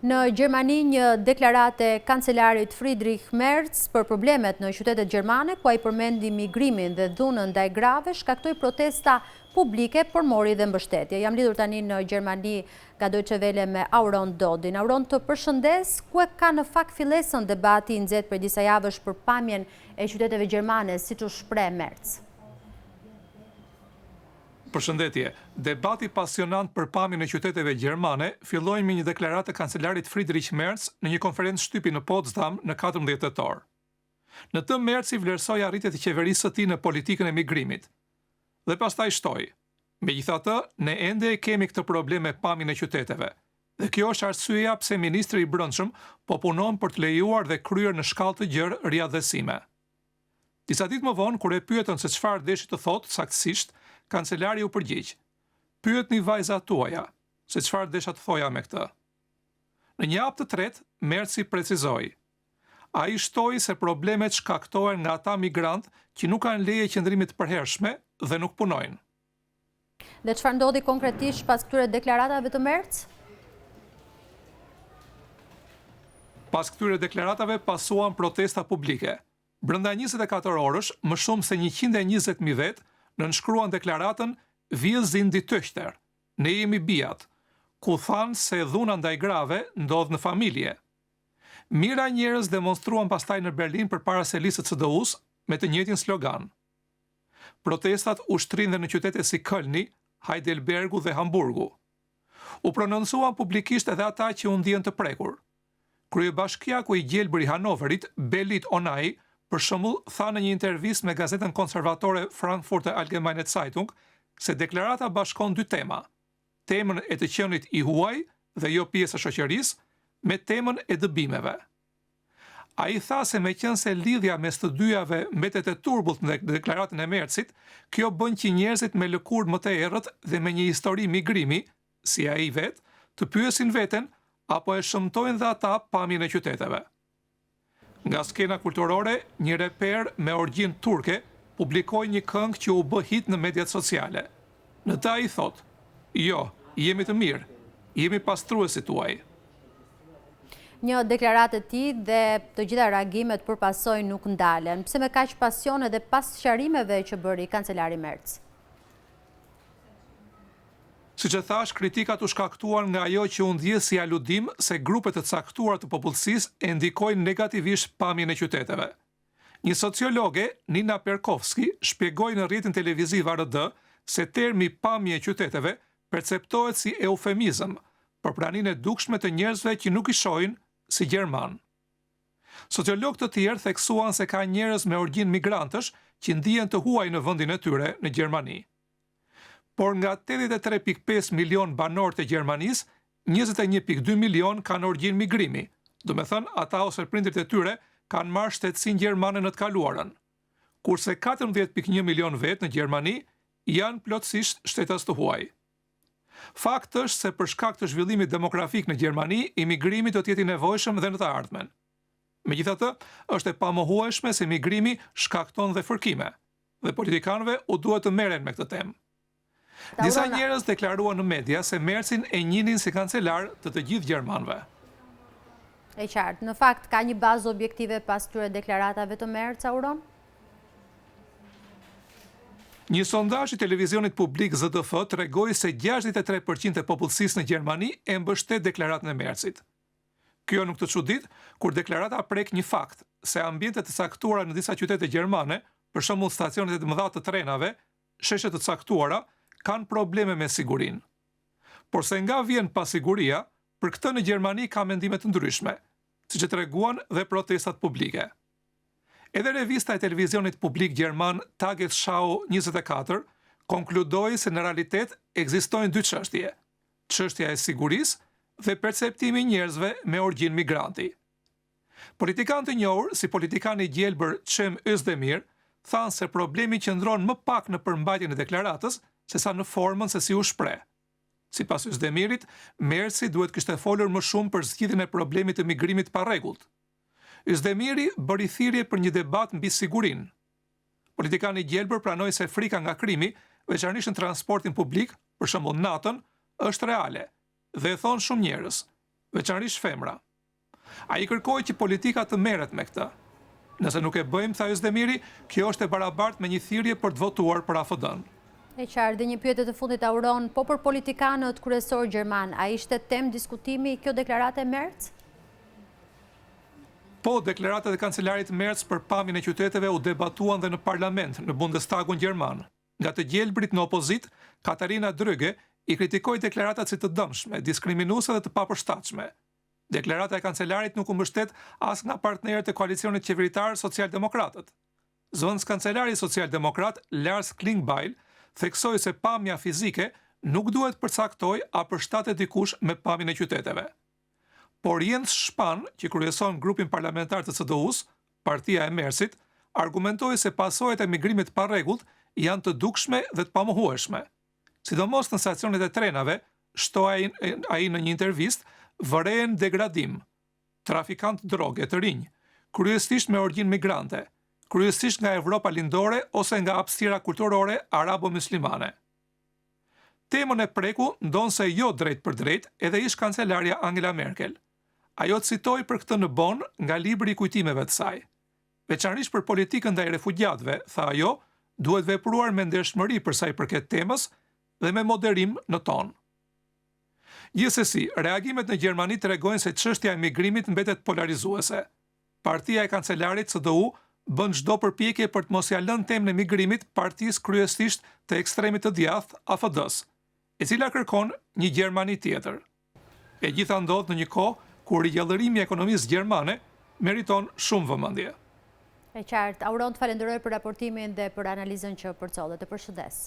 Në Gjermani, një deklarate kancelarit Friedrich Merz për problemet në qytetet gjermane, ku ai përmendi migrimin dhe dhunën ndaj grave, shkaktoi protesta publike, por mori dhe mbështetje. Jam lidhur tani në Gjermani nga Deutsche Welle me Auron Dodin. Auron, të përshëndes, ku e ka në fakt fillesën debati i nxehtë për disa javësh për pamjen e qyteteve gjermane, siç u shpreh Merz? Përshëndetje. Debati pasionant për pamjen e qyteteve gjermane filloi me një deklaratë të kancelarit Friedrich Merz në një konferencë shtypi në Potsdam në 14 tetor. Në të Merz i vlerësoi arritjet e qeverisë së tij në politikën e migrimit. Dhe pastaj shtoi: "Megjithatë, ne ende e kemi këtë problem me pamjen e qyteteve. Dhe kjo është arsyeja pse ministri i Brendshëm po punon për të lejuar dhe kryer në shkallë të gjerë riadhesime." Disa ditë më vonë, kur e pyetën se çfarë deshi të thotë saktësisht, kancelari u përgjigj: "Pyetni vajzat tuaja se çfarë desha të thoja me këtë." Në një hap të tretë, Merz precizoi: "Ai shtoi se problemet shkaktohen nga ata migrantë që nuk kanë leje qëndrimi të përhershme dhe nuk punojnë." Dhe çfarë ndodhi konkretisht pas këtyre deklaratave të Merz? Pas këtyre deklaratave pasuan protesta publike. Brenda 24 orësh, më shumë se 120.000 vetë nënshkruan deklaratën "Wir sind die Töchter", ne jemi bijat, ku thanë se dhuna ndaj grave ndodh në familje. Mira njerëz demonstruan pastaj në Berlin përpara selisë së CDU-s me të njëjtin slogan. Protestat u shtrin dhe në qytete si Kölni, Heidelbergu dhe Hamburgu. U prononcuan publikisht edhe ata që u ndjen të prekur. Kryebashkiaku i gjelbër i Hanoverit, Belit Onay, për shembull, tha në një intervistë me gazetën konservatore Frankfurter Allgemeine Zeitung se deklarata bashkon dy tema: temën e të qenit i huaj dhe jo pjesë e shoqërisë, me temën e dëbimeve. Ai tha se meqense lidhja mes të dyjave mbetet e turbullt në deklaratën e Merzit, kjo bën që njerëzit me lëkurë më të errët dhe me një histori migrimi, si ai vet, të pyesin veten apo e shëmtojnë dhe ata pamjen e qyteteve. Nga skena kulturore, një reper me origjinë turke publikoi një këngë që u bë hit në mediat sociale. Në ta i thot: "Jo, jemi të mirë, jemi pastruesit tuaj." Një deklaratë e tij dhe të gjitha reagimet përpasoj nuk ndalen. Pse me kaq pasion edhe pas sqarimeve që bëri kancelari Merz? Siç e thash, kritikat u shkaktuan nga ajo që u ndjeh si aludim se grupe të caktuara të popullsisë e ndikojnë negativisht pamjen e qyteteve. Një sociologe, Nina Perkovski, shpjegoi në rrjetin televiziv ARD se termi pamje e qyteteve perceptohet si eufemizëm për praninë e dukshme të njerëzve që nuk i shohin si gjerman. Sociologë të tjerë theksuan se ka njerëz me origjinë migrantësh që ndihen të huaj në vendin e tyre në Gjermani. Por nga 83.5 milion banorë të Gjermanisë, 21.2 milion kanë origjinë migrimi, do me thënë ata ose prindërit e tyre kanë marrë shtetësinë gjermane në të kaluarën, kurse 14.1 milion vetë në Gjermani janë plotësisht shtetas të huaj. Fakt është se për shkak të zhvillimit demografik në Gjermani, imigrimi do të jetë i nevojshëm dhe në të ardhmen. Megjithatë, është e pamohueshme se migrimi shkakton dhe fërkime, dhe politikanëve u duhet të merren me këtë temë. Disa njerëz deklaruan në media se Merzin e njihnin si kancelar të gjithë gjermanëve. E qartë, në fakt ka një bazë objektive pas këtyre deklaratave të Merz, Auron? Një sondazh i televizionit publik ZDF tregoi se 63% e popullsisë në Gjermani e mbështet deklaratën e Merzit. Kjo nuk të çudit kur deklarata prek një fakt, se ambientet të caktuara në disa qytete gjermane, për shembull stacionet e mëdha të trenave, sheshe të caktuara, kanë probleme me sigurinë. Por se nga vjen pasiguria, për këtë në Gjermani ka mendime të ndryshme, siç e treguan dhe protestat publike. Edhe revista e televizionit publik gjerman Tagesschau 24 konkludoi se në realitet ekzistojnë dy çështje: çështja e sigurisë dhe perceptimi i njerëzve me origjinë migranti. Politikanë të njohur, si politikani i gjelbër Cem Özdemir, thanë se problemi qëndron më pak në përmbajtjen e deklaratës sesa në formën se si u shpreh. Sipas Özdemirit, Merzi duhet kishte folur më shumë për zgjidhjen e problemit të migrimit pa rregullt. Özdemiri bëri thirrje për një debat mbi sigurinë. Politikani i gjelbër pranoi se frika nga krimi, veçanërisht në transportin publik, për shembull natën, është reale, dhe e thonë shumë njerëz: veçanërisht femra. Ai kërkoi që politika të merret me këtë. Nëse nuk e bëjmë, tha Özdemiri, kjo është e barabartë me një thirrje për të votuar për AFD-n. E qartë, dhe një pyetje të fundit Auron, po për politikanët kryesor gjerman, a ishte temë diskutimi kjo deklarate e Merz? Po, deklaratat e kancelarit Merz për pamjen e qyteteve u debatuan dhe në parlament, në Bundestagun gjerman. Nga të gjelbrit në opozit, Katarina Dröge i kritikoi deklaratat si të dëmshme, diskriminuese dhe të papërshtatshme. Deklarata e kancelarit nuk u mbështet as nga partnerët e koalicionit qeveritar socialdemokratët. Zëvendës kancelari socialdemokrat Lars Klingbeil theksoi se pamja fizike nuk duhet përcaktoj a përshtatet dikush me pamjen e qyteteve. Por Jens Spahn, që kryeson grupin parlamentar të CDU-s, partia e Merzit, argumentoi se pasojat e migrimit pa rregullt janë të dukshme dhe të pamohueshme. Sidomos në stacionet e trenave, shtoi ai në një intervistë, vërejnë degradim, trafikant droge të rinj, kryesisht me origjinë migrante, kryesisht nga Evropa lindore ose nga hapësira kulturore arabo-muslimane. Temën e preku ndonse jo drejt për drejt edhe ish kancelarja Angela Merkel. Ajo citoi për këtë në Bonn nga libri i kujtimeve të saj. Veçanërisht për politikën ndaj refugjatëve, tha ajo, duhet vepruar me ndershmëri për sa i përket temës dhe me moderim në ton. Gjithsesi, reagimet në Gjermani tregojnë se çështja e migrimit mbetet polarizuese. Partia e kancelarit CDU bën çdo përpjekje për të mos ia lënë temën e migrimit partisë kryesisht të ekstremit të djathtë AFD-s, e cila kërkon një Gjermani tjetër. E gjitha ndodh në një kohë kur rinjallërimi i ekonomisë gjermane meriton shumë vëmendje. E qartë, Auron, të falenderoj për raportimin dhe për analizën që përcollet. Të përshëndes.